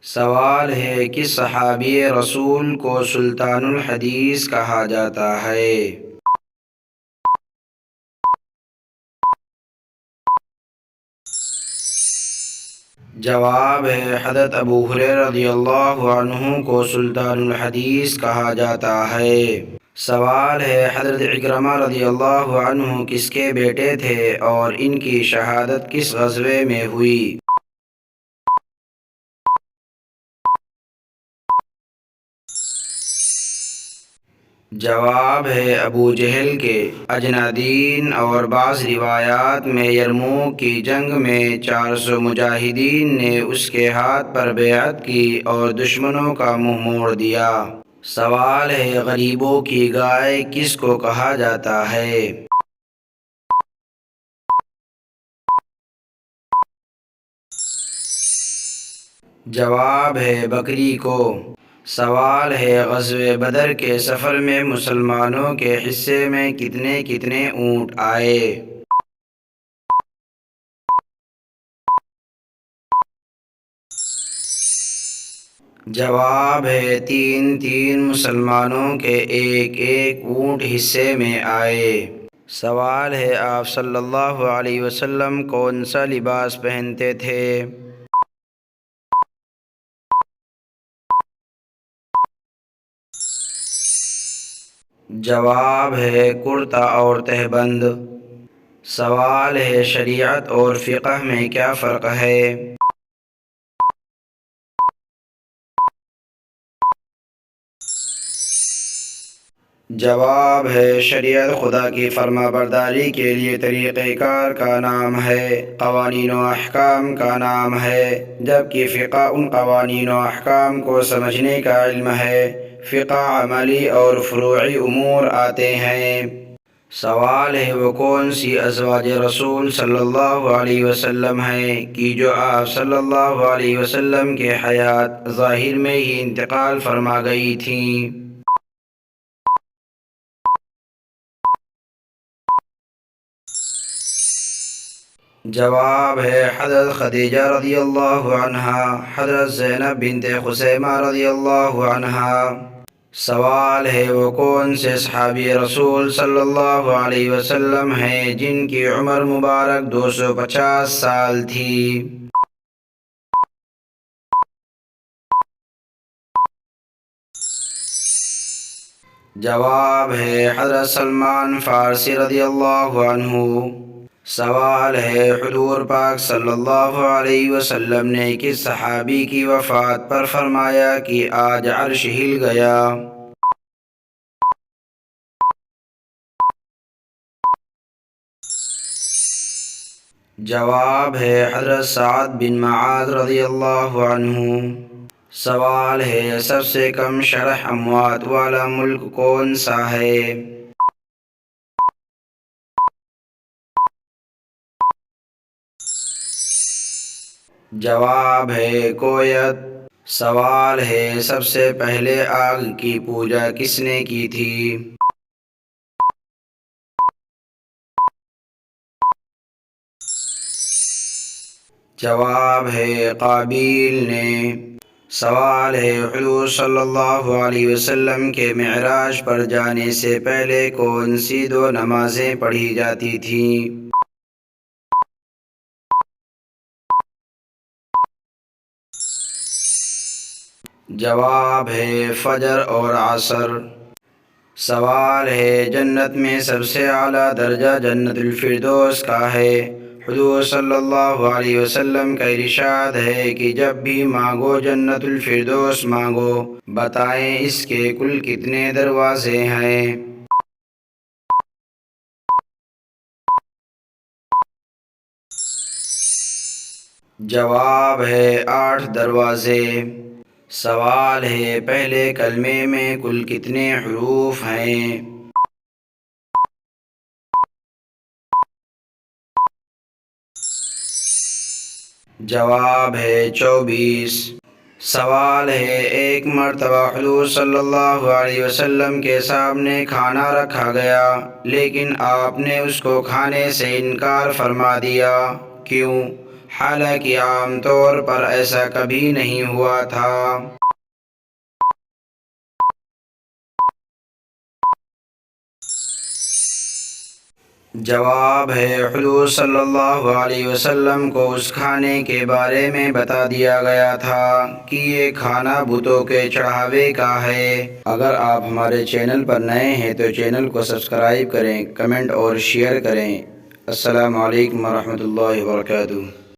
سوال ہے کہ صحابی رسول کو سلطان الحدیث کہا جاتا ہے؟ جواب ہے حضرت ابو ہریرہ رضی اللہ عنہ کو سلطان الحدیث کہا جاتا ہے۔ سوال ہے حضرت عکرمہ رضی اللہ عنہ کس کے بیٹے تھے اور ان کی شہادت کس غزوے میں ہوئی؟ جواب ہے ابو جہل کے۔ اجنادین اور بعض روایات میں یرموک کی جنگ میں 400 مجاہدین نے اس کے ہاتھ پر بیعت کی اور دشمنوں کا منہ موڑ دیا۔ سوال ہے غریبوں کی گائے کس کو کہا جاتا ہے؟ جواب ہے بکری کو۔ سوال ہے غزوہ بدر کے سفر میں مسلمانوں کے حصے میں کتنے کتنے اونٹ آئے؟ جواب ہے 3 مسلمانوں کے ایک ایک اونٹ حصے میں آئے۔ سوال ہے آپ صلی اللہ علیہ وسلم کون سا لباس پہنتے تھے؟ جواب ہے کرتا اور تہبند۔ سوال ہے شریعت اور فقہ میں کیا فرق ہے؟ جواب ہے شریعت خدا کی فرما برداری کے لیے طریقہ کار کا نام ہے، قوانین و احکام کا نام ہے، جبکہ فقہ ان قوانین و احکام کو سمجھنے کا علم ہے۔ فقہ عملی اور فروعی امور آتے ہیں۔ سوال ہے وہ کون سی ازواج رسول صلی اللہ علیہ وسلم ہیں کہ جو آپ صلی اللہ علیہ وسلم کے حیات ظاہر میں ہی انتقال فرما گئی تھیں؟ جواب ہے حضرت خدیجہ رضی اللہ عنہا، حضرت زینب بنت خزیمہ رضی اللہ عنہا۔ سوال ہے وہ کون سے صحابی رسول صلی اللہ علیہ وسلم ہیں جن کی عمر مبارک 250 سال تھی؟ جواب ہے حضرت سلمان فارسی رضی اللہ عنہ۔ سوال ہے حضور پاک صلی اللہ علیہ وسلم نے کس صحابی کی وفات پر فرمایا کہ آج عرش ہل گیا؟ جواب ہے حضرت سعد بن معاذ رضی اللہ عنہ۔ سوال ہے سب سے کم شرح اموات والا ملک کون سا ہے؟ جواب ہے کویت۔ سوال ہے سب سے پہلے آگ کی پوجا کس نے کی تھی؟ جواب ہے قابیل نے۔ سوال ہے حضور صلی اللہ علیہ وسلم کے معراج پر جانے سے پہلے کون سی 2 نمازیں پڑھی جاتی تھیں؟ جواب ہے فجر اور عصر۔ سوال ہے جنت میں سب سے اعلیٰ درجہ جنت الفردوس کا ہے؟ حضور صلی اللہ علیہ وسلم کا ارشاد ہے کہ جب بھی مانگو جنت الفردوس مانگو، بتائیں اس کے کل کتنے دروازے ہیں؟ جواب ہے 8 دروازے۔ سوال ہے پہلے کلمے میں کل کتنے حروف ہیں؟ جواب ہے 24۔ سوال ہے ایک مرتبہ حضور صلی اللہ علیہ وسلم کے سامنے کھانا رکھا گیا لیکن آپ نے اس کو کھانے سے انکار فرما دیا، کیوں؟ حالانکہ عام طور پر ایسا کبھی نہیں ہوا تھا۔ جواب ہے، حضور صلی اللہ علیہ وسلم کو اس کھانے کے بارے میں بتا دیا گیا تھا کہ یہ کھانا بتوں کے چڑھاوے کا ہے۔ اگر آپ ہمارے چینل پر نئے ہیں تو چینل کو سبسکرائب کریں، کمنٹ اور شیئر کریں۔ السلام علیکم ورحمۃ اللہ وبرکاتہ۔